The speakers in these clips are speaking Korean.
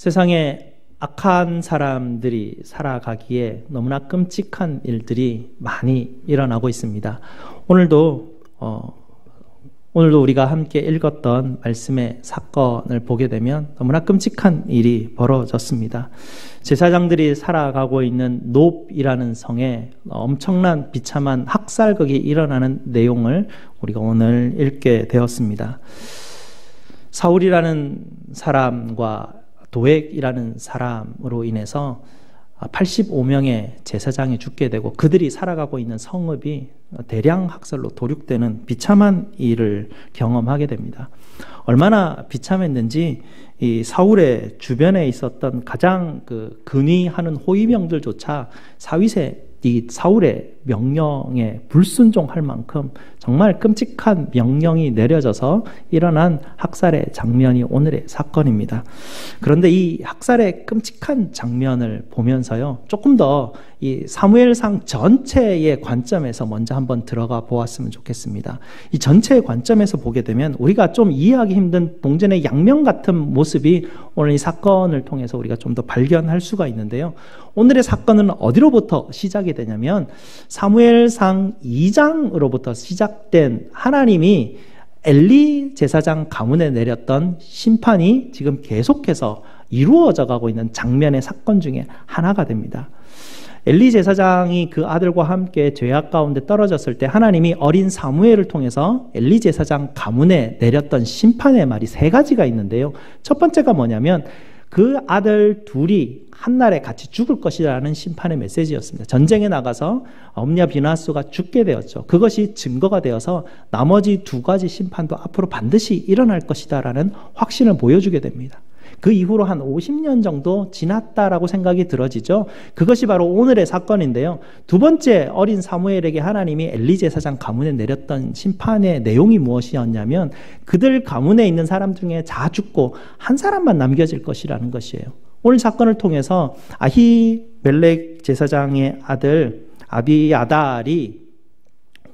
세상에 악한 사람들이 살아가기에 너무나 끔찍한 일들이 많이 일어나고 있습니다. 오늘도 우리가 함께 읽었던 말씀의 사건을 보게 되면 너무나 끔찍한 일이 벌어졌습니다. 제사장들이 살아가고 있는 놉이라는 성에 엄청난 비참한 학살극이 일어나는 내용을 우리가 오늘 읽게 되었습니다. 사울이라는 사람과 도액이라는 사람으로 인해서 85명의 제사장이 죽게 되고 그들이 살아가고 있는 성읍이 대량 학살로 도륙되는 비참한 일을 경험하게 됩니다. 얼마나 비참했는지 이 사울의 주변에 있었던 가장 근위하는 호위병들조차 이 사울의 명령에 불순종할 만큼 정말 끔찍한 명령이 내려져서 일어난 학살의 장면이 오늘의 사건입니다. 그런데 이 학살의 끔찍한 장면을 보면서요, 조금 더 이 사무엘상 전체의 관점에서 먼저 한번 들어가 보았으면 좋겠습니다. 이 전체의 관점에서 보게 되면 우리가 좀 이해하기 힘든 동전의 양면 같은 모습이 오늘 이 사건을 통해서 우리가 좀 더 발견할 수가 있는데요. 오늘의 사건은 어디로부터 시작이 되냐면 사무엘상 2장으로부터 시작된 하나님이 엘리 제사장 가문에 내렸던 심판이 지금 계속해서 이루어져 가고 있는 장면의 사건 중에 하나가 됩니다. 엘리 제사장이 그 아들과 함께 죄악 가운데 떨어졌을 때 하나님이 어린 사무엘을 통해서 엘리 제사장 가문에 내렸던 심판의 말이 세 가지가 있는데요. 첫 번째가 뭐냐면 그 아들 둘이 한날에 같이 죽을 것이라는 심판의 메시지였습니다. 전쟁에 나가서 옴냐 비나스가 죽게 되었죠. 그것이 증거가 되어서 나머지 두 가지 심판도 앞으로 반드시 일어날 것이다라는 확신을 보여주게 됩니다. 그 이후로 한 50년 정도 지났다라고 생각이 들어지죠. 그것이 바로 오늘의 사건인데요. 두 번째 어린 사무엘에게 하나님이 엘리 제사장 가문에 내렸던 심판의 내용이 무엇이었냐면 그들 가문에 있는 사람 중에 다 죽고 한 사람만 남겨질 것이라는 것이에요. 오늘 사건을 통해서 아히멜렉 제사장의 아들 아비아달이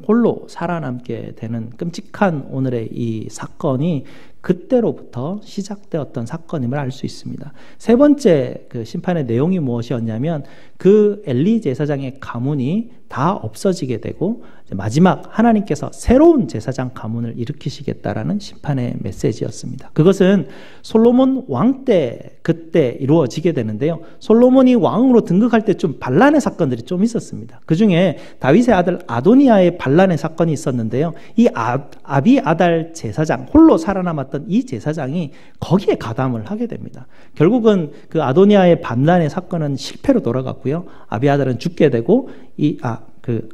홀로 살아남게 되는 끔찍한 오늘의 이 사건이 그때로부터 시작되었던 사건임을 알 수 있습니다. 세 번째 그 심판의 내용이 무엇이었냐면 그 엘리 제사장의 가문이 다 없어지게 되고 마지막 하나님께서 새로운 제사장 가문을 일으키시겠다라는 심판의 메시지였습니다. 그것은 솔로몬 왕 때 그때 이루어지게 되는데요. 솔로몬이 왕으로 등극할 때 좀 반란의 사건들이 좀 있었습니다. 그 중에 다윗의 아들 아도니아의 반란의 사건이 있었는데요. 이 아비아달 제사장, 홀로 살아남았던 이 제사장이 거기에 가담을 하게 됩니다. 결국은 그 아도니아의 반란의 사건은 실패로 돌아갔고요. 아비아달은 죽게 되고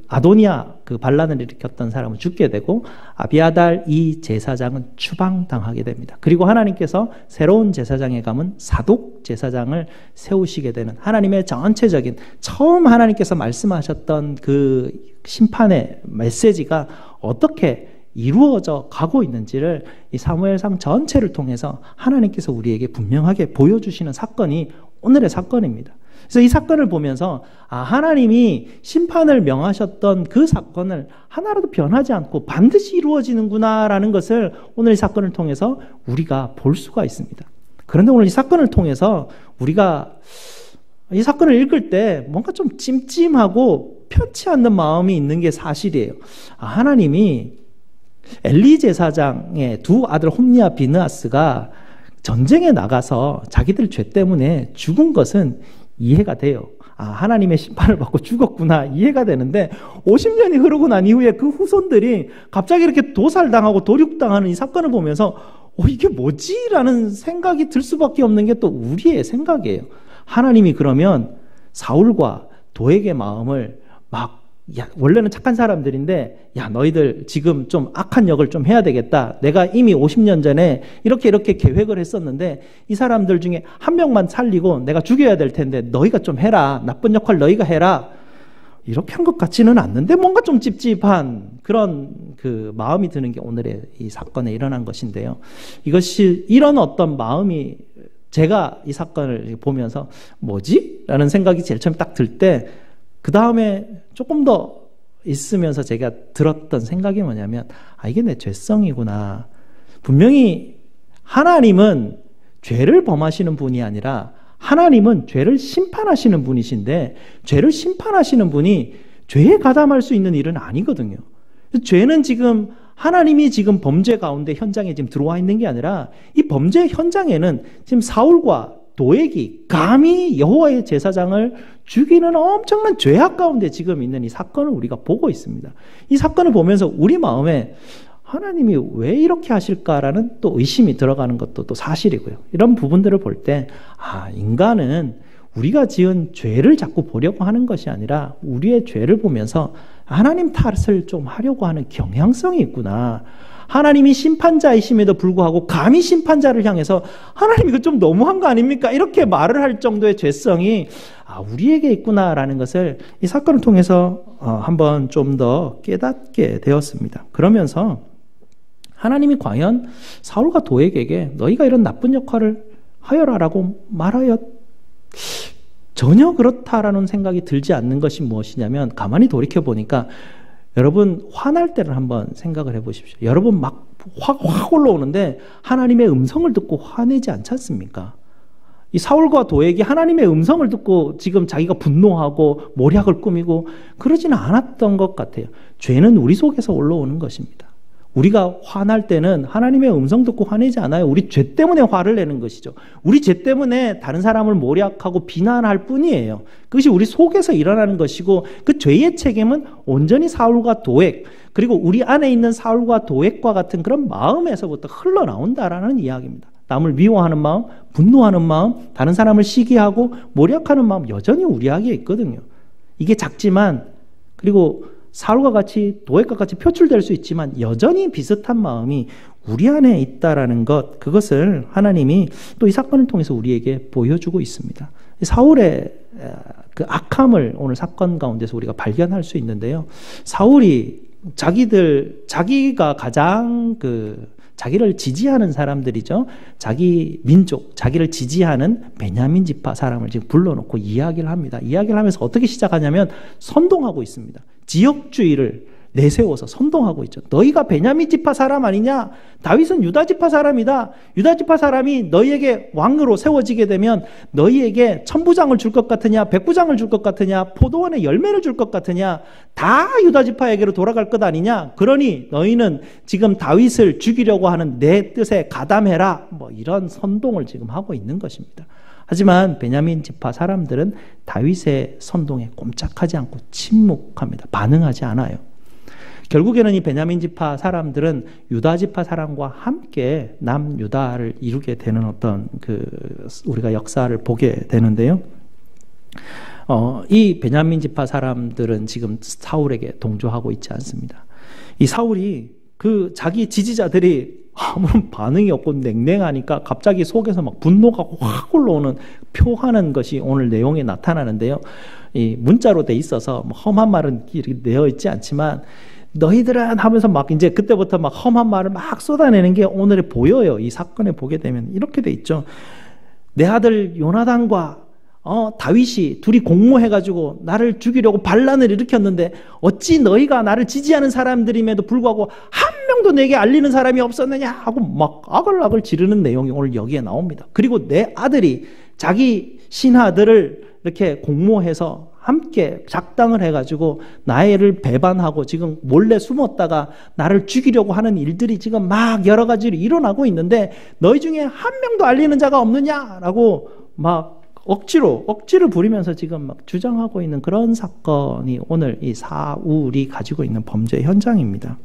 아도니아 그 반란을 일으켰던 사람은 죽게 되고 아비아달 이 제사장은 추방당하게 됩니다. 그리고 하나님께서 새로운 제사장에 감은 사독 제사장을 세우시게 되는 하나님의 전체적인 처음 하나님께서 말씀하셨던 그 심판의 메시지가 어떻게 이루어져 가고 있는지를 이 사무엘상 전체를 통해서 하나님께서 우리에게 분명하게 보여주시는 사건이 오늘의 사건입니다. 그래서 이 사건을 보면서 하나님이 심판을 명하셨던 그 사건을 하나라도 변하지 않고 반드시 이루어지는구나라는 것을 오늘 이 사건을 통해서 우리가 볼 수가 있습니다. 그런데 오늘 이 사건을 통해서 우리가 이 사건을 읽을 때 뭔가 좀 찜찜하고 편치 않는 마음이 있는 게 사실이에요. 하나님이 엘리 제사장의 두 아들 홈니와 비느하스가 전쟁에 나가서 자기들 죄 때문에 죽은 것은 이해가 돼요. 하나님의 심판을 받고 죽었구나 이해가 되는데 50년이 흐르고 난 이후에 그 후손들이 갑자기 이렇게 도살당하고 도륙당하는 이 사건을 보면서 이게 뭐지? 라는 생각이 들 수밖에 없는 게 또 우리의 생각이에요. 하나님이 그러면 사울과 도액의 마음을 원래는 착한 사람들인데 너희들 지금 좀 악한 역을 좀 해야 되겠다. 내가 이미 50년 전에 이렇게 계획을 했었는데 이 사람들 중에 한 명만 살리고 내가 죽여야 될 텐데 너희가 좀 해라. 나쁜 역할 너희가 해라. 이렇게 한 것 같지는 않는데 뭔가 좀 찝찝한 그런 그 마음이 드는 게 오늘의 이 사건에 일어난 것인데요. 이런 어떤 마음이 제가 이 사건을 보면서 뭐지? 라는 생각이 제일 처음 딱 들 때 그 다음에 조금 더 있으면서 제가 들었던 생각이 뭐냐면 이게 내 죄성이구나. 분명히 하나님은 죄를 범하시는 분이 아니라 하나님은 죄를 심판하시는 분이신데 죄를 심판하시는 분이 죄에 가담할 수 있는 일은 아니거든요. 죄는 지금 하나님이 지금 범죄 가운데 현장에 지금 들어와 있는 게 아니라 이 범죄 현장에는 지금 사울과 도액이 감히 여호와의 제사장을 죽이는 엄청난 죄악 가운데 지금 있는 이 사건을 우리가 보고 있습니다. 이 사건을 보면서 우리 마음에 하나님이 왜 이렇게 하실까라는 또 의심이 들어가는 것도 또 사실이고요. 이런 부분들을 볼 때 인간은 우리가 지은 죄를 자꾸 보려고 하는 것이 아니라 우리의 죄를 보면서 하나님 탓을 좀 하려고 하는 경향성이 있구나. 하나님이 심판자이심에도 불구하고 감히 심판자를 향해서 하나님 이거 좀 너무한 거 아닙니까? 이렇게 말을 할 정도의 죄성이 우리에게 있구나라는 것을 이 사건을 통해서 한번 좀 더 깨닫게 되었습니다. 그러면서 하나님이 과연 사울과 도액에게 너희가 이런 나쁜 역할을 하여라라고 말하여 전혀 그렇다라는 생각이 들지 않는 것이 무엇이냐면 가만히 돌이켜보니까 여러분 화날 때를 한번 생각을 해보십시오. 여러분 막 확 올라오는데 하나님의 음성을 듣고 화내지 않지 않습니까? 이 사울과 도액이 하나님의 음성을 듣고 지금 자기가 분노하고 모략을 꾸미고 그러지는 않았던 것 같아요. 죄는 우리 속에서 올라오는 것입니다. 우리가 화날 때는 하나님의 음성 듣고 화내지 않아요. 우리 죄 때문에 화를 내는 것이죠. 우리 죄 때문에 다른 사람을 모략하고 비난할 뿐이에요. 그것이 우리 속에서 일어나는 것이고 그 죄의 책임은 온전히 사울과 도액 그리고 우리 안에 있는 사울과 도액과 같은 그런 마음에서부터 흘러나온다라는 이야기입니다. 남을 미워하는 마음, 분노하는 마음, 다른 사람을 시기하고 모략하는 마음 여전히 우리 안에 있거든요. 이게 작지만 그리고 사울과 같이 도액과 같이 표출될 수 있지만 여전히 비슷한 마음이 우리 안에 있다라는 것 그것을 하나님이 또 이 사건을 통해서 우리에게 보여주고 있습니다. 사울의 그 악함을 오늘 사건 가운데서 우리가 발견할 수 있는데요. 사울이 자기가 가장 자기를 지지하는 사람들이죠. 자기 민족, 자기를 지지하는 베냐민 지파 사람을 지금 불러놓고 이야기를 합니다. 이야기를 하면서 어떻게 시작하냐면 선동하고 있습니다. 지역주의를 내세워서 선동하고 있죠. 너희가 베냐민 지파 사람 아니냐? 다윗은 유다 지파 사람이다. 유다 지파 사람이 너희에게 왕으로 세워지게 되면 너희에게 천부장을 줄 것 같으냐? 백부장을 줄 것 같으냐? 포도원에 열매를 줄 것 같으냐? 다 유다 지파에게로 돌아갈 것 아니냐? 그러니 너희는 지금 다윗을 죽이려고 하는 내 뜻에 가담해라. 이런 선동을 지금 하고 있는 것입니다. 하지만 베냐민 지파 사람들은 다윗의 선동에 꼼짝하지 않고 침묵합니다. 반응하지 않아요. 결국에는 이 베냐민 지파 사람들은 유다 지파 사람과 함께 남유다를 이루게 되는 어떤 우리가 역사를 보게 되는데요. 이 베냐민 지파 사람들은 지금 사울에게 동조하고 있지 않습니다. 이 사울이 자기 지지자들이 아무런 반응이 없고 냉랭하니까 갑자기 속에서 막 분노가 확 올라오는 표하는 것이 오늘 내용에 나타나는데요. 이 문자로 돼 있어서 험한 말은 이렇게 되어 있지 않지만 너희들은 하면서 막 이제 그때부터 막 험한 말을 막 쏟아내는 게 오늘에 보여요. 이 사건에 보게 되면 이렇게 돼 있죠. 내 아들 요나단과 다윗이 둘이 공모해가지고 나를 죽이려고 반란을 일으켰는데 어찌 너희가 나를 지지하는 사람들임에도 불구하고 한 명도 내게 알리는 사람이 없었느냐 하고 막 아글아글 지르는 내용이 오늘 여기에 나옵니다. 그리고 내 아들이 자기 신하들을 이렇게 공모해서 함께 작당을 해가지고 나를 배반하고 지금 몰래 숨었다가 나를 죽이려고 하는 일들이 지금 막 여러 가지로 일어나고 있는데 너희 중에 한 명도 알리는 자가 없느냐라고 막 억지를 부리면서 지금 막 주장하고 있는 그런 사건이 오늘 이 사울이 가지고 있는 범죄 현장입니다.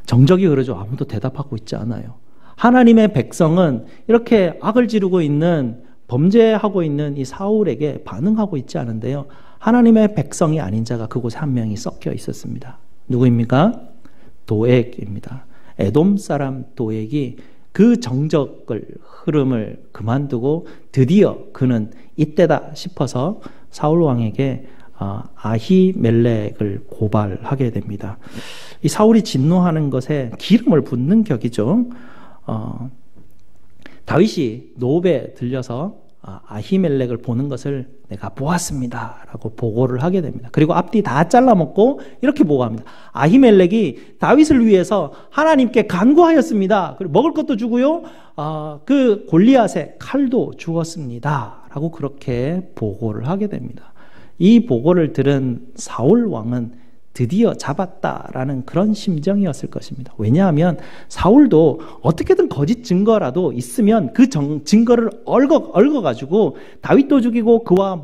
정적이 그러죠. 아무도 대답하고 있지 않아요. 하나님의 백성은 이렇게 악을 지르고 있는 범죄하고 있는 이 사울에게 반응하고 있지 않은데요. 하나님의 백성이 아닌 자가 그곳에 한 명이 섞여 있었습니다. 누구입니까? 도액입니다. 에돔 사람 도액이 그 정적을 흐름을 그만두고 드디어 그는 이때다 싶어서 사울 왕에게 아히멜렉을 고발하게 됩니다. 이 사울이 진노하는 것에 기름을 붓는 격이죠. 다윗이 노읍에 들려서 아히멜렉을 보는 것을 내가 보았습니다 라고 보고를 하게 됩니다. 그리고 앞뒤 다 잘라먹고 이렇게 보고합니다. 아히멜렉이 다윗을 위해서 하나님께 간구하였습니다. 그리고 먹을 것도 주고요, 그 골리앗의 칼도 주었습니다 라고 그렇게 보고를 하게 됩니다. 이 보고를 들은 사울 왕은 드디어 잡았다라는 그런 심정이었을 것입니다. 왜냐하면 사울도 어떻게든 거짓 증거라도 있으면 그 증거를 얽어가지고 다윗도 죽이고 그와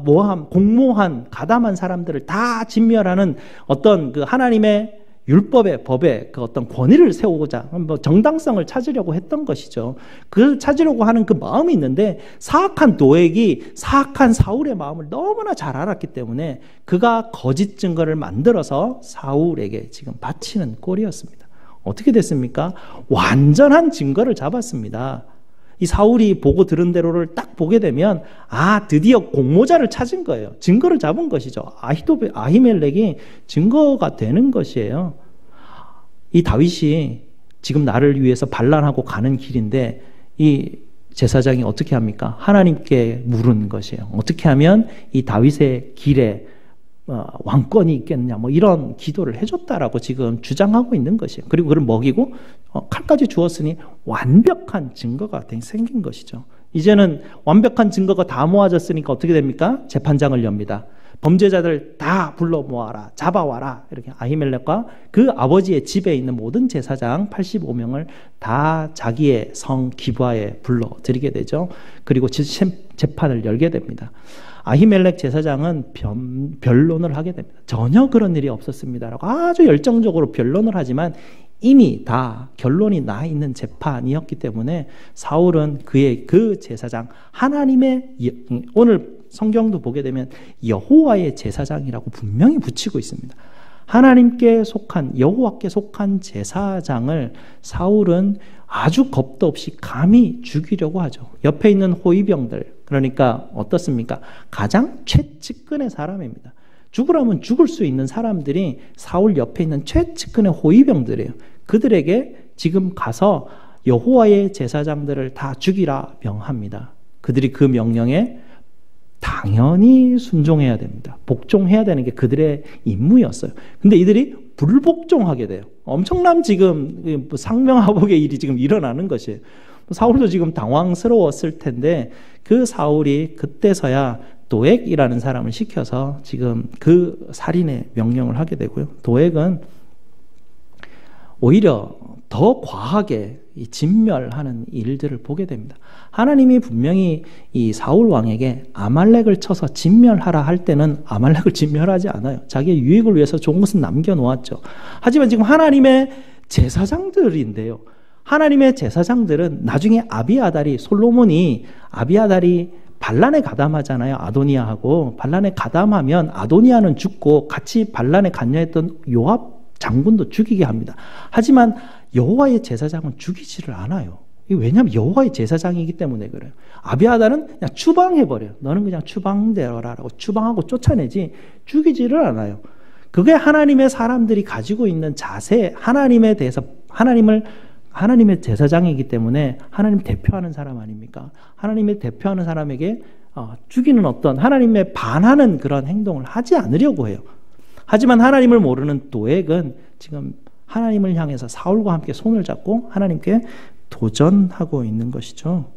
공모한 가담한 사람들을 다 진멸하는 어떤 그 하나님의 율법의 법에 그 어떤 권위를 세우고자 정당성을 찾으려고 했던 것이죠. 그걸 찾으려고 하는 그 마음이 있는데 사악한 도액이 사악한 사울의 마음을 너무나 잘 알았기 때문에 그가 거짓 증거를 만들어서 사울에게 지금 바치는 꼴이었습니다. 어떻게 됐습니까? 완전한 증거를 잡았습니다. 이 사울이 보고 들은 대로를 딱 보게 되면 드디어 공모자를 찾은 거예요. 증거를 잡은 것이죠. 아히멜렉이 증거가 되는 것이에요. 이 다윗이 지금 나를 위해서 반란하고 가는 길인데 이 제사장이 어떻게 합니까? 하나님께 물은 것이에요. 어떻게 하면 이 다윗의 길에 왕권이 있겠느냐, 이런 기도를 해줬다라고 지금 주장하고 있는 것이에요. 그리고 그를 먹이고 칼까지 주었으니 완벽한 증거가 생긴 것이죠. 이제는 완벽한 증거가 다 모아졌으니까 어떻게 됩니까? 재판장을 엽니다. 범죄자들 다 불러 모아라, 잡아와라. 이렇게 아히멜렉과 그 아버지의 집에 있는 모든 제사장 85명을 다 자기의 성 기브아에 불러들이게 되죠. 그리고 재판을 열게 됩니다. 아히멜렉 제사장은 변론을 하게 됩니다. 전혀 그런 일이 없었습니다라고 아주 열정적으로 변론을 하지만 이미 다 결론이 나 있는 재판이었기 때문에 사울은 그의 그 제사장 하나님의, 오늘 성경도 보게 되면 여호와의 제사장이라고 분명히 붙이고 있습니다. 하나님께 속한, 여호와께 속한 제사장을 사울은 아주 겁도 없이 감히 죽이려고 하죠. 옆에 있는 호위병들, 그러니까 어떻습니까? 가장 최측근의 사람입니다. 죽으라면 죽을 수 있는 사람들이 사울 옆에 있는 최측근의 호위병들이에요. 그들에게 지금 가서 여호와의 제사장들을 다 죽이라 명합니다. 그들이 그 명령에 당연히 순종해야 됩니다. 복종해야 되는 게 그들의 임무였어요. 근데 이들이 불복종하게 돼요. 엄청난 지금 상명하복의 일이 지금 일어나는 것이에요. 사울도 지금 당황스러웠을 텐데 그 사울이 그때서야 도액이라는 사람을 시켜서 지금 그 살인의 명령을 하게 되고요. 도액은 오히려 더 과하게 이 진멸하는 일들을 보게 됩니다. 하나님이 분명히 이 사울 왕에게 아말렉을 쳐서 진멸하라 할 때는 아말렉을 진멸하지 않아요. 자기의 유익을 위해서 좋은 것은 남겨놓았죠. 하지만 지금 하나님의 제사장들인데요. 하나님의 제사장들은 나중에 솔로몬이 아비아달이 반란에 가담하잖아요. 아도니아하고. 반란에 가담하면 아도니아는 죽고 같이 반란에 관여했던 요압 장군도 죽이게 합니다. 하지만 여호와의 제사장은 죽이지를 않아요. 왜냐하면 여호와의 제사장이기 때문에 그래요. 아비아달은 그냥 추방해버려요. 너는 그냥 추방되어라라고 추방하고 쫓아내지 죽이지를 않아요. 그게 하나님의 사람들이 가지고 있는 자세, 하나님에 대해서 하나님의 제사장이기 때문에 하나님 대표하는 사람 아닙니까? 하나님의 대표하는 사람에게 죽이는 어떤 하나님에 반하는 그런 행동을 하지 않으려고 해요. 하지만 하나님을 모르는 도액은 지금 하나님을 향해서 사울과 함께 손을 잡고 하나님께 도전하고 있는 것이죠.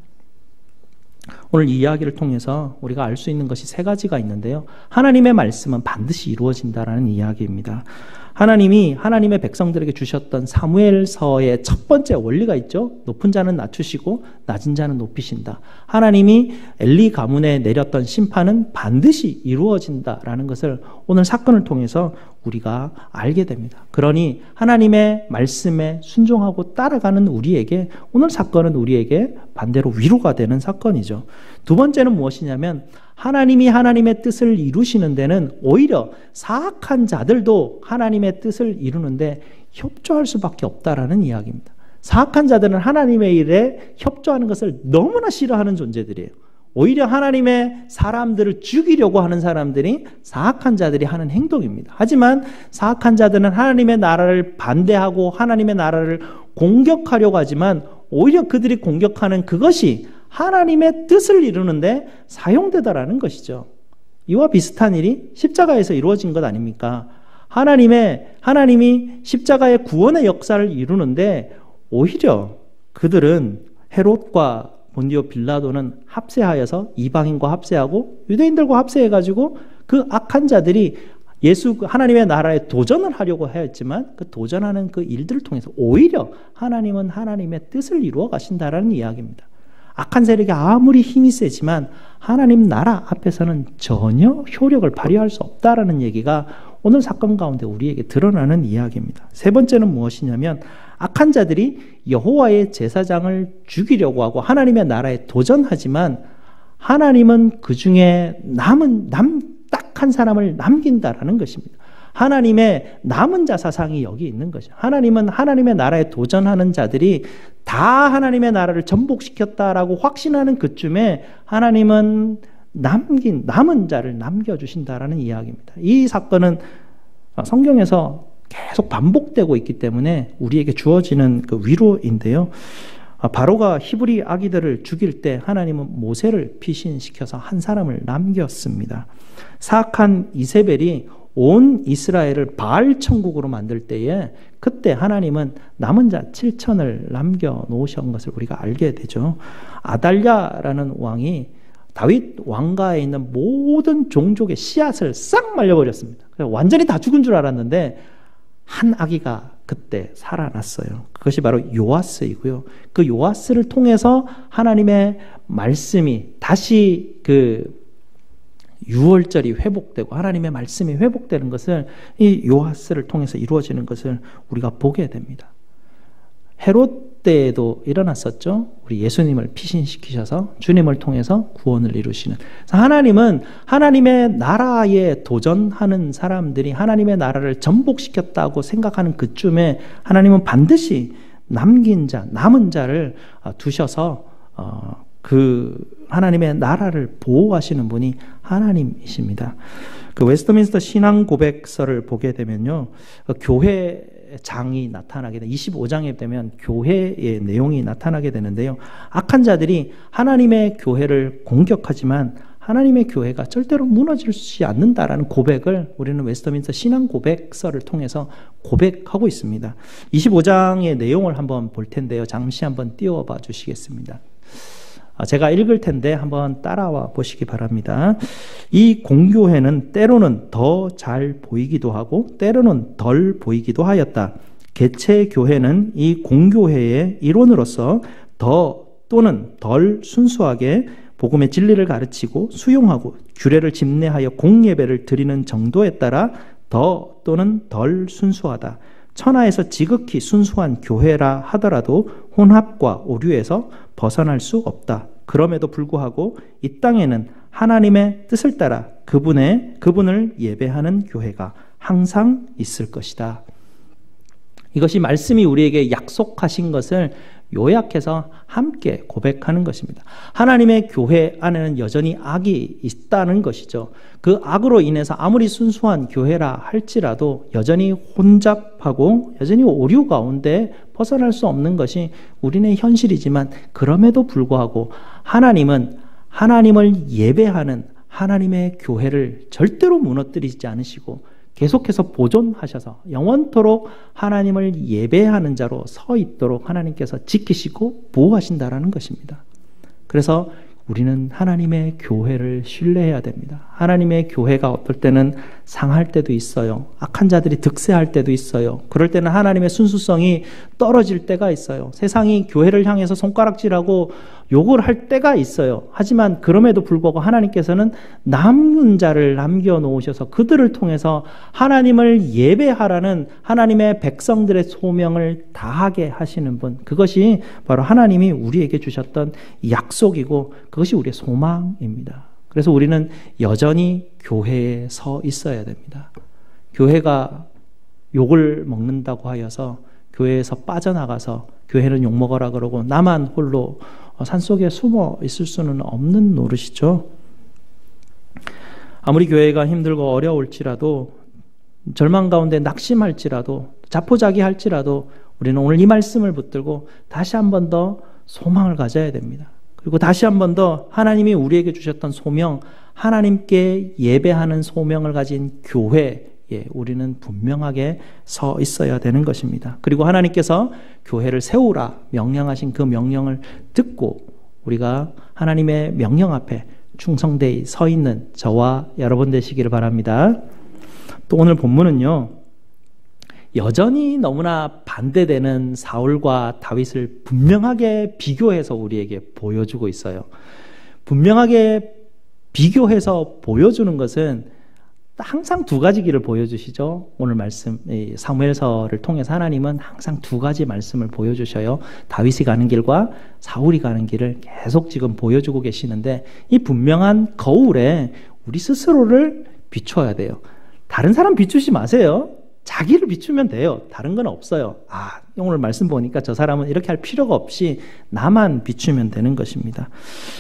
오늘 이 이야기를 통해서 우리가 알 수 있는 것이 세 가지가 있는데요. 하나님의 말씀은 반드시 이루어진다라는 이야기입니다. 하나님이 하나님의 백성들에게 주셨던 사무엘서의 첫 번째 원리가 있죠. 높은 자는 낮추시고 낮은 자는 높이신다. 하나님이 엘리 가문에 내렸던 심판은 반드시 이루어진다라는 것을 오늘 사건을 통해서 우리가 알게 됩니다. 그러니 하나님의 말씀에 순종하고 따라가는 우리에게 오늘 사건은 우리에게 반대로 위로가 되는 사건이죠. 두 번째는 무엇이냐면 하나님이 하나님의 뜻을 이루시는 데는 오히려 사악한 자들도 하나님의 뜻을 이루는데 협조할 수밖에 없다라는 이야기입니다. 사악한 자들은 하나님의 일에 협조하는 것을 너무나 싫어하는 존재들이에요. 오히려 하나님의 사람들을 죽이려고 하는 사람들이 사악한 자들이 하는 행동입니다. 하지만 사악한 자들은 하나님의 나라를 반대하고 하나님의 나라를 공격하려고 하지만 오히려 그들이 공격하는 그것이 하나님의 뜻을 이루는데 사용되다라는 것이죠. 이와 비슷한 일이 십자가에서 이루어진 것 아닙니까? 하나님이 십자가의 구원의 역사를 이루는데 오히려 그들은 헤롯과 본디오 빌라도는 합세하여서 이방인과 합세하고 유대인들과 합세해가지고 그 악한 자들이 하나님의 나라에 도전을 하려고 하였지만 그 도전하는 그 일들을 통해서 오히려 하나님은 하나님의 뜻을 이루어 가신다라는 이야기입니다. 악한 세력이 아무리 힘이 세지만 하나님 나라 앞에서는 전혀 효력을 발휘할 수 없다라는 얘기가 오늘 사건 가운데 우리에게 드러나는 이야기입니다. 세 번째는 무엇이냐면 악한 자들이 여호와의 제사장을 죽이려고 하고 하나님의 나라에 도전하지만 하나님은 그 중에 딱 한 사람을 남긴다라는 것입니다. 하나님의 남은 자 사상이 여기 있는 것이죠. 하나님은 하나님의 나라에 도전하는 자들이 다 하나님의 나라를 전복시켰다라고 확신하는 그쯤에 하나님은 남은 자를 남겨주신다라는 이야기입니다. 이 사건은 성경에서 계속 반복되고 있기 때문에 우리에게 주어지는 그 위로인데요. 바로가 히브리 아기들을 죽일 때 하나님은 모세를 피신시켜서 한 사람을 남겼습니다. 사악한 이세벨이 온 이스라엘을 바알 천국으로 만들 때에 그때 하나님은 남은 자 7천을 남겨놓으신 것을 우리가 알게 되죠. 아달랴라는 왕이 다윗 왕가에 있는 모든 종족의 씨앗을 싹 말려버렸습니다. 완전히 다 죽은 줄 알았는데 한 아기가 그때 살아났어요. 그것이 바로 요아스이고요. 그 요아스를 통해서 하나님의 말씀이 다시 그 유월절이 회복되고 하나님의 말씀이 회복되는 것을 이 요아스를 통해서 이루어지는 것을 우리가 보게 됩니다. 헤롯 때에도 일어났었죠. 우리 예수님을 피신시키셔서 주님을 통해서 구원을 이루시는. 하나님은 하나님의 나라에 도전하는 사람들이 하나님의 나라를 전복시켰다고 생각하는 그쯤에 하나님은 반드시 남은 자를 두셔서 그 하나님의 나라를 보호하시는 분이 하나님이십니다. 그 웨스트민스터 신앙 고백서를 보게 되면요, 교회장이 나타나게 돼 25장에 되면 교회의 내용이 나타나게 되는데요. 악한 자들이 하나님의 교회를 공격하지만 하나님의 교회가 절대로 무너지지 않는다라는 고백을 우리는 웨스트민스터 신앙 고백서를 통해서 고백하고 있습니다. 25장의 내용을 한번 볼 텐데요. 잠시 한번 띄워봐 주시겠습니다. 제가 읽을 텐데 한번 따라와 보시기 바랍니다. 이 공교회는 때로는 더 잘 보이기도 하고 때로는 덜 보이기도 하였다. 개체 교회는 이 공교회의 일원으로서 더 또는 덜 순수하게 복음의 진리를 가르치고 수용하고 규례를 집례하여 공예배를 드리는 정도에 따라 더 또는 덜 순수하다. 천하에서 지극히 순수한 교회라 하더라도 혼합과 오류에서 벗어날 수 없다. 그럼에도 불구하고 이 땅에는 하나님의 뜻을 따라 그분을 예배하는 교회가 항상 있을 것이다. 이것이 말씀이 우리에게 약속하신 것을 요약해서 함께 고백하는 것입니다. 하나님의 교회 안에는 여전히 악이 있다는 것이죠. 그 악으로 인해서 아무리 순수한 교회라 할지라도 여전히 혼잡하고 여전히 오류 가운데 벗어날 수 없는 것이 우리의 현실이지만 그럼에도 불구하고 하나님은 하나님을 예배하는 하나님의 교회를 절대로 무너뜨리지 않으시고 계속해서 보존하셔서 영원토록 하나님을 예배하는 자로 서 있도록 하나님께서 지키시고 보호하신다라는 것입니다. 그래서 우리는 하나님의 교회를 신뢰해야 됩니다. 하나님의 교회가 어떨 때는 상할 때도 있어요. 악한 자들이 득세할 때도 있어요. 그럴 때는 하나님의 순수성이 떨어질 때가 있어요. 세상이 교회를 향해서 손가락질하고 욕을 할 때가 있어요. 하지만 그럼에도 불구하고 하나님께서는 남은 자를 남겨놓으셔서 그들을 통해서 하나님을 예배하라는 하나님의 백성들의 소명을 다하게 하시는 분, 그것이 바로 하나님이 우리에게 주셨던 약속이고 그것이 우리의 소망입니다. 그래서 우리는 여전히 교회에 서 있어야 됩니다. 교회가 욕을 먹는다고 하여서 교회에서 빠져나가서 교회는 욕먹어라 그러고 나만 홀로 산속에 숨어 있을 수는 없는 노릇이죠. 아무리 교회가 힘들고 어려울지라도 절망 가운데 낙심할지라도 자포자기할지라도 우리는 오늘 이 말씀을 붙들고 다시 한 번 더 소망을 가져야 됩니다. 그리고 다시 한 번 더 하나님이 우리에게 주셨던 소명, 하나님께 예배하는 소명을 가진 교회에 우리는 분명하게 서 있어야 되는 것입니다. 그리고 하나님께서 교회를 세우라 명령하신 그 명령을 듣고 우리가 하나님의 명령 앞에 충성되이 서 있는 저와 여러분 되시기를 바랍니다. 또 오늘 본문은요, 여전히 너무나 반대되는 사울과 다윗을 분명하게 비교해서 우리에게 보여주고 있어요. 분명하게 비교해서 보여주는 것은 항상 두 가지 길을 보여주시죠. 오늘 말씀 사무엘서를 통해서 하나님은 항상 두 가지 말씀을 보여주셔요. 다윗이 가는 길과 사울이 가는 길을 계속 지금 보여주고 계시는데, 이 분명한 거울에 우리 스스로를 비춰야 돼요. 다른 사람 비추지 마세요. 자기를 비추면 돼요. 다른 건 없어요. 오늘 말씀 보니까 저 사람은 이렇게 할 필요가 없이 나만 비추면 되는 것입니다.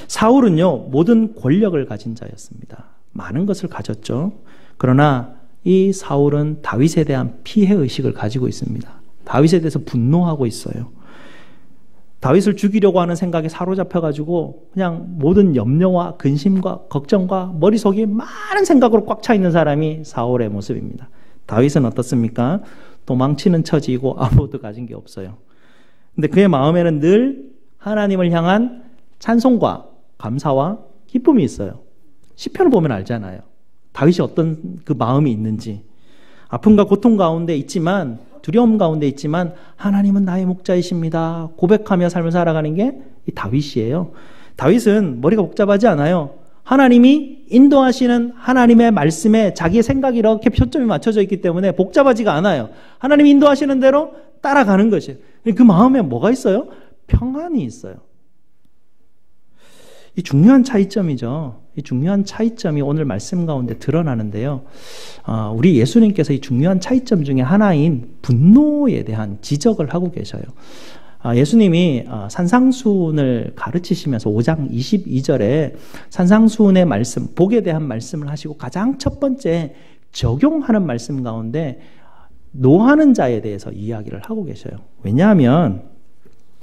사울은요, 모든 권력을 가진 자였습니다. 많은 것을 가졌죠. 그러나 이 사울은 다윗에 대한 피해의식을 가지고 있습니다. 다윗에 대해서 분노하고 있어요. 다윗을 죽이려고 하는 생각에 사로잡혀가지고 그냥 모든 염려와 근심과 걱정과 머릿속이 많은 생각으로 꽉 차 있는 사람이 사울의 모습입니다. 다윗은 어떻습니까? 도망치는 처지이고 아무것도 가진 게 없어요. 근데 그의 마음에는 늘 하나님을 향한 찬송과 감사와 기쁨이 있어요. 시편을 보면 알잖아요. 다윗이 어떤 그 마음이 있는지. 아픔과 고통 가운데 있지만, 두려움 가운데 있지만 하나님은 나의 목자이십니다 고백하며 삶을 살아가는 게 이 다윗이에요. 다윗은 머리가 복잡하지 않아요. 하나님이 인도하시는 하나님의 말씀에 자기의 생각이 이렇게 초점이 맞춰져 있기 때문에 복잡하지가 않아요. 하나님이 인도하시는 대로 따라가는 것이에요. 그 마음에 뭐가 있어요? 평안이 있어요. 이 중요한 차이점이죠. 이 중요한 차이점이 오늘 말씀 가운데 드러나는데요. 우리 예수님께서 이 중요한 차이점 중에 하나인 분노에 대한 지적을 하고 계셔요. 예수님이 산상수훈을 가르치시면서 5장 22절에 산상수훈의 말씀, 복에 대한 말씀을 하시고 가장 첫 번째 적용하는 말씀 가운데 노하는 자에 대해서 이야기를 하고 계셔요. 왜냐하면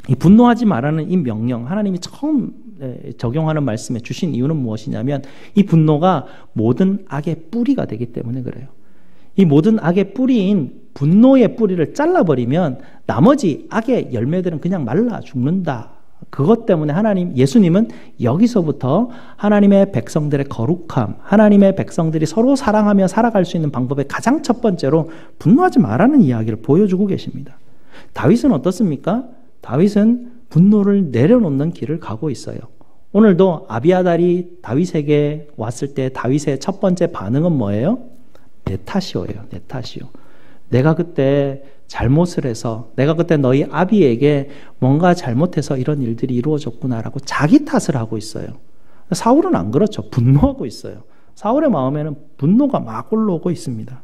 이 분노하지 말라는 이 명령, 하나님이 처음 적용하는 말씀에 주신 이유는 무엇이냐면 이 분노가 모든 악의 뿌리가 되기 때문에 그래요. 이 모든 악의 뿌리인 분노의 뿌리를 잘라버리면 나머지 악의 열매들은 그냥 말라 죽는다. 그것 때문에 예수님은 여기서부터 하나님의 백성들의 거룩함, 하나님의 백성들이 서로 사랑하며 살아갈 수 있는 방법의 가장 첫 번째로 분노하지 말라는 이야기를 보여주고 계십니다. 다윗은 어떻습니까? 다윗은 분노를 내려놓는 길을 가고 있어요. 오늘도 아비아달이 다윗에게 왔을 때 다윗의 첫 번째 반응은 뭐예요? 내 탓이오예요. 내 탓이요. 내가 그때 잘못을 해서, 내가 그때 너희 아비에게 뭔가 잘못해서 이런 일들이 이루어졌구나라고 자기 탓을 하고 있어요. 사울은 안 그렇죠. 분노하고 있어요. 사울의 마음에는 분노가 막 올라오고 있습니다.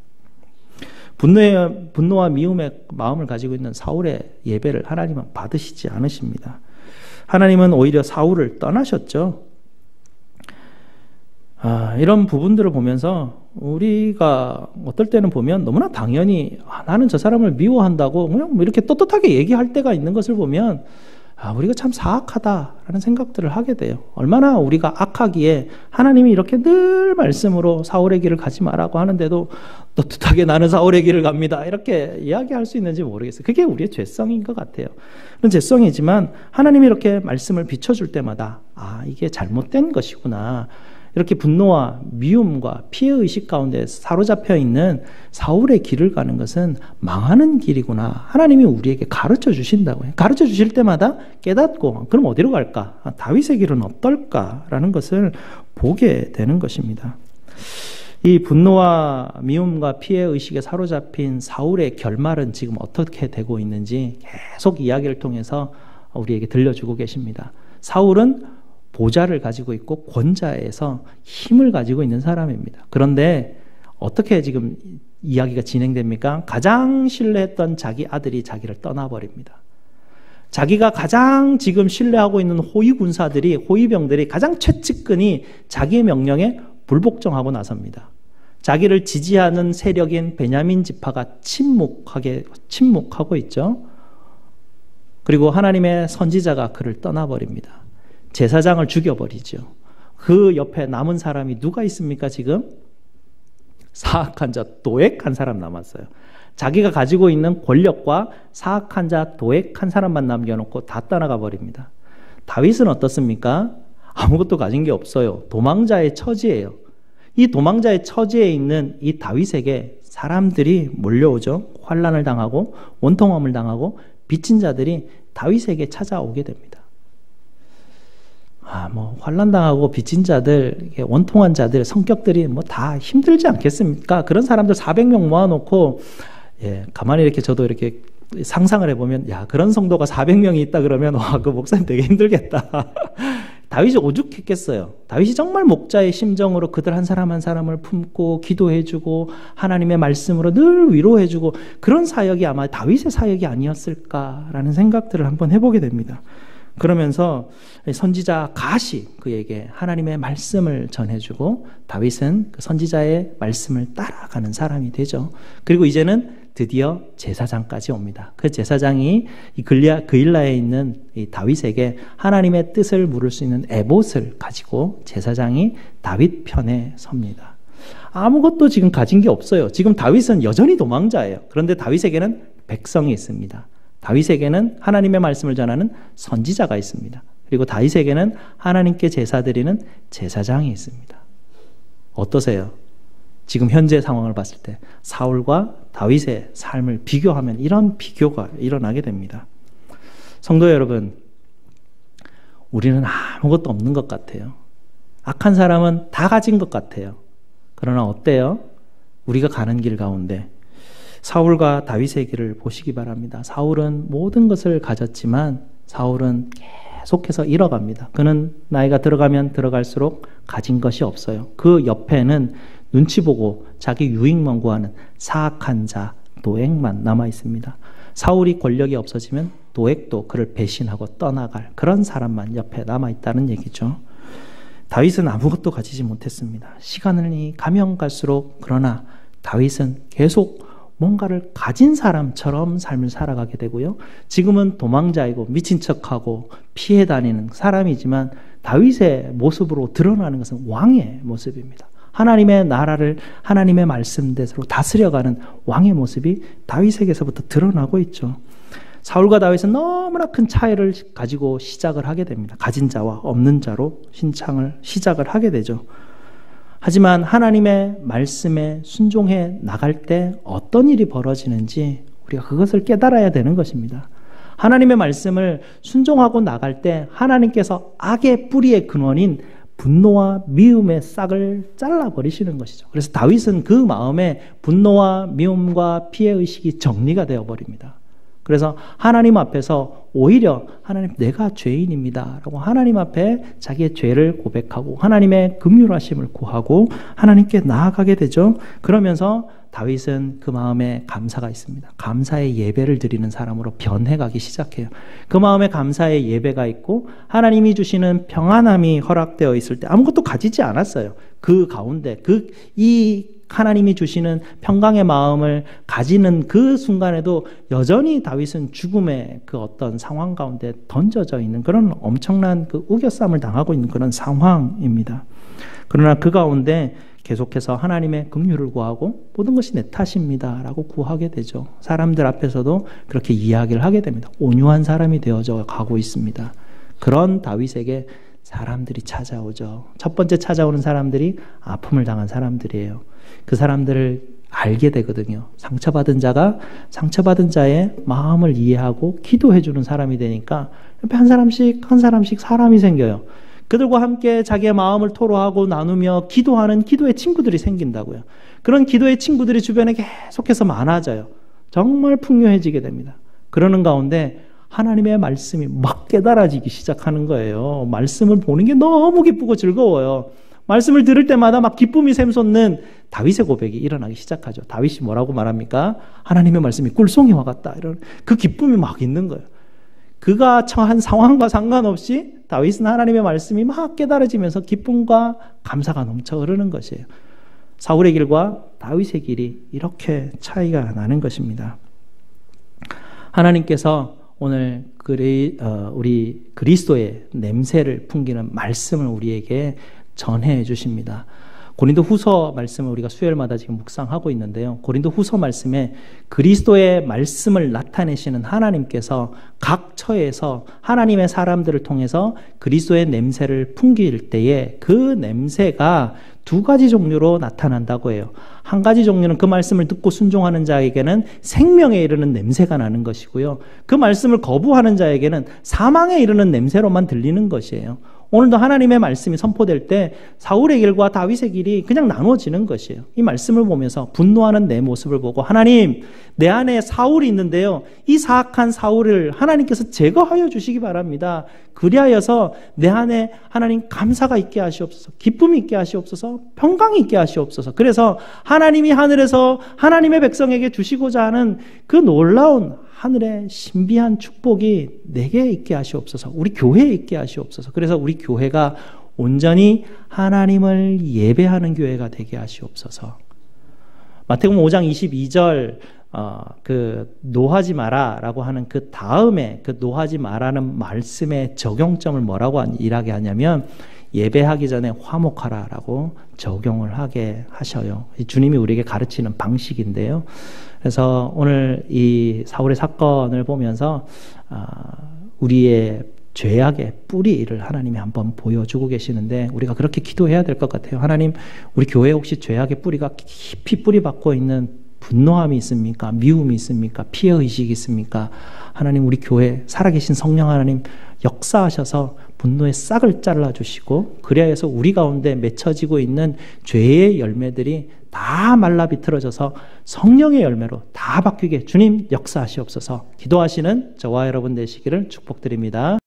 분노와 미움의 마음을 가지고 있는 사울의 예배를 하나님은 받으시지 않으십니다. 하나님은 오히려 사울을 떠나셨죠. 이런 부분들을 보면서 우리가 어떨 때는 보면 너무나 당연히 나는 저 사람을 미워한다고 그냥 뭐 이렇게 떳떳하게 얘기할 때가 있는 것을 보면 우리가 참 사악하다라는 생각들을 하게 돼요. 얼마나 우리가 악하기에 하나님이 이렇게 늘 말씀으로 사울의 길을 가지 말라고 하는데도 떳떳하게 나는 사울의 길을 갑니다 이렇게 이야기할 수 있는지 모르겠어요. 그게 우리의 죄성인 것 같아요. 그런 죄성이지만 하나님이 이렇게 말씀을 비춰줄 때마다 이게 잘못된 것이구나, 이렇게 분노와 미움과 피해의식 가운데 사로잡혀 있는 사울의 길을 가는 것은 망하는 길이구나, 하나님이 우리에게 가르쳐 주신다고요. 가르쳐 주실 때마다 깨닫고 그럼 어디로 갈까? 다윗의 길은 어떨까라는 것을 보게 되는 것입니다. 이 분노와 미움과 피해의식에 사로잡힌 사울의 결말은 지금 어떻게 되고 있는지 계속 이야기를 통해서 우리에게 들려주고 계십니다. 사울은 보좌를 가지고 있고 권좌에서 힘을 가지고 있는 사람입니다. 그런데 어떻게 지금 이야기가 진행됩니까? 가장 신뢰했던 자기 아들이 자기를 떠나버립니다. 자기가 가장 지금 신뢰하고 있는 호위병들이 가장 최측근이 자기의 명령에 불복종하고 나섭니다. 자기를 지지하는 세력인 베냐민 지파가 침묵하고 있죠. 그리고 하나님의 선지자가 그를 떠나버립니다. 제사장을 죽여버리죠. 그 옆에 남은 사람이 누가 있습니까 지금? 사악한 자, 도액한 사람 남았어요. 자기가 가지고 있는 권력과 사악한 자, 도액한 사람만 남겨놓고 다 떠나가 버립니다. 다윗은 어떻습니까? 아무것도 가진 게 없어요. 도망자의 처지예요. 이 도망자의 처지에 있는 이 다윗에게 사람들이 몰려오죠. 환난을 당하고 원통함을 당하고 빚진 자들이 다윗에게 찾아오게 됩니다. 환난 당하고 빚진 자들, 원통한 자들 성격들이 다 힘들지 않겠습니까? 그런 사람들 400명 모아놓고 가만히 이렇게 저도 이렇게 상상을 해보면 그런 성도가 400명이 있다 그러면 그 목사님 되게 힘들겠다. 다윗이 오죽했겠어요. 다윗이 정말 목자의 심정으로 그들 한 사람 한 사람을 품고 기도해주고 하나님의 말씀으로 늘 위로해주고 그런 사역이 아마 다윗의 사역이 아니었을까라는 생각들을 한번 해보게 됩니다. 그러면서 선지자 갓이 그에게 하나님의 말씀을 전해주고 다윗은 그 선지자의 말씀을 따라가는 사람이 되죠. 그리고 이제는 드디어 제사장까지 옵니다. 그 제사장이 이 그일라에 있는 이 다윗에게 하나님의 뜻을 물을 수 있는 에봇을 가지고 제사장이 다윗 편에 섭니다. 아무것도 지금 가진 게 없어요. 지금 다윗은 여전히 도망자예요. 그런데 다윗에게는 백성이 있습니다. 다윗에게는 하나님의 말씀을 전하는 선지자가 있습니다. 그리고 다윗에게는 하나님께 제사 드리는 제사장이 있습니다. 어떠세요? 지금 현재 상황을 봤을 때 사울과 다윗의 삶을 비교하면 이런 비교가 일어나게 됩니다. 성도 여러분, 우리는 아무것도 없는 것 같아요. 악한 사람은 다 가진 것 같아요. 그러나 어때요? 우리가 가는 길 가운데 사울과 다윗의 길을 보시기 바랍니다. 사울은 모든 것을 가졌지만 사울은 계속해서 잃어갑니다. 그는 나이가 들어가면 들어갈수록 가진 것이 없어요. 그 옆에는 눈치 보고 자기 유익만 구하는 사악한 자, 도액만 남아 있습니다. 사울이 권력이 없어지면 도액도 그를 배신하고 떠나갈 그런 사람만 옆에 남아 있다는 얘기죠. 다윗은 아무것도 가지지 못했습니다. 시간이 가면 갈수록 그러나 다윗은 계속 뭔가를 가진 사람처럼 삶을 살아가게 되고요. 지금은 도망자이고 미친 척하고 피해 다니는 사람이지만 다윗의 모습으로 드러나는 것은 왕의 모습입니다. 하나님의 나라를 하나님의 말씀대로 다스려가는 왕의 모습이 다윗에게서부터 드러나고 있죠. 사울과 다윗은 너무나 큰 차이를 가지고 시작을 하게 됩니다. 가진 자와 없는 자로 신창을 시작을 하게 되죠. 하지만 하나님의 말씀에 순종해 나갈 때 어떤 일이 벌어지는지 우리가 그것을 깨달아야 되는 것입니다. 하나님의 말씀을 순종하고 나갈 때 하나님께서 악의 뿌리의 근원인 분노와 미움의 싹을 잘라버리시는 것이죠. 그래서 다윗은 그 마음에 분노와 미움과 피해의식이 정리가 되어버립니다. 그래서 하나님 앞에서 오히려 하나님 내가 죄인입니다 라고 하나님 앞에 자기의 죄를 고백하고 하나님의 긍휼하심을 구하고 하나님께 나아가게 되죠. 그러면서 다윗은 그 마음에 감사가 있습니다. 감사의 예배를 드리는 사람으로 변해가기 시작해요. 그 마음에 감사의 예배가 있고 하나님이 주시는 평안함이 허락되어 있을 때 아무것도 가지지 않았어요. 그 가운데 이 하나님이 주시는 평강의 마음을 가지는 그 순간에도 여전히 다윗은 죽음의 그 어떤 상황 가운데 던져져 있는 그런 엄청난 그 우겨쌈을 당하고 있는 그런 상황입니다. 그러나 그 가운데 계속해서 하나님의 긍휼을 구하고 모든 것이 내 탓입니다 라고 구하게 되죠. 사람들 앞에서도 그렇게 이야기를 하게 됩니다. 온유한 사람이 되어져 가고 있습니다. 그런 다윗에게 사람들이 찾아오죠. 첫 번째 찾아오는 사람들이 아픔을 당한 사람들이에요. 그 사람들을 알게 되거든요. 상처받은 자가 상처받은 자의 마음을 이해하고 기도해 주는 사람이 되니까 옆에 한 사람씩 사람이 생겨요. 그들과 함께 자기의 마음을 토로하고 나누며 기도하는 기도의 친구들이 생긴다고요. 그런 기도의 친구들이 주변에 계속해서 많아져요. 정말 풍요해지게 됩니다. 그러는 가운데 하나님의 말씀이 막 깨달아지기 시작하는 거예요. 말씀을 보는 게 너무 기쁘고 즐거워요. 말씀을 들을 때마다 막 기쁨이 샘솟는 다윗의 고백이 일어나기 시작하죠. 다윗이 뭐라고 말합니까? 하나님의 말씀이 꿀송이와 같다. 이런 그 기쁨이 막 있는 거예요. 그가 처한 상황과 상관없이 다윗은 하나님의 말씀이 막 깨달아지면서 기쁨과 감사가 넘쳐 흐르는 것이에요. 사울의 길과 다윗의 길이 이렇게 차이가 나는 것입니다. 하나님께서 오늘 우리 그리스도의 냄새를 풍기는 말씀을 우리에게 전해 주십니다. 고린도 후서 말씀을 우리가 수요일마다 지금 묵상하고 있는데요. 고린도 후서 말씀에 그리스도의 말씀을 나타내시는 하나님께서 각 처에서 하나님의 사람들을 통해서 그리스도의 냄새를 풍길 때에 그 냄새가 두 가지 종류로 나타난다고 해요. 한 가지 종류는 그 말씀을 듣고 순종하는 자에게는 생명에 이르는 냄새가 나는 것이고요. 그 말씀을 거부하는 자에게는 사망에 이르는 냄새로만 들리는 것이에요. 오늘도 하나님의 말씀이 선포될 때 사울의 길과 다윗의 길이 그냥 나눠지는 것이에요. 이 말씀을 보면서 분노하는 내 모습을 보고 하나님, 내 안에 사울이 있는데요. 이 사악한 사울을 하나님께서 제거하여 주시기 바랍니다. 그리하여서 내 안에 하나님 감사가 있게 하시옵소서, 기쁨이 있게 하시옵소서, 평강이 있게 하시옵소서. 그래서 하나님이 하늘에서 하나님의 백성에게 주시고자 하는 그 놀라운 하늘의 신비한 축복이 내게 있게 하시옵소서, 우리 교회에 있게 하시옵소서. 그래서 우리 교회가 온전히 하나님을 예배하는 교회가 되게 하시옵소서. 마태복음 5장 22절 그 노하지 마라라고 하는 그 다음에 그 노하지 마라는 말씀의 적용점을 뭐라고 일하게 하냐면 예배하기 전에 화목하라라고 적용을 하게 하셔요. 주님이 우리에게 가르치는 방식인데요. 그래서 오늘 이 사울의 사건을 보면서 우리의 죄악의 뿌리를 하나님이 한번 보여주고 계시는데 우리가 그렇게 기도해야 될 것 같아요. 하나님, 우리 교회에 혹시 죄악의 뿌리가 깊이 뿌리박고 있는 분노함이 있습니까? 미움이 있습니까? 피해의식이 있습니까? 하나님, 우리 교회 살아계신 성령 하나님 역사하셔서 분노의 싹을 잘라주시고 그리하여서 우리 가운데 맺혀지고 있는 죄의 열매들이 다 말라 비틀어져서 성령의 열매로 다 바뀌게 주님 역사하시옵소서. 기도하시는 저와 여러분 되시기를 축복드립니다.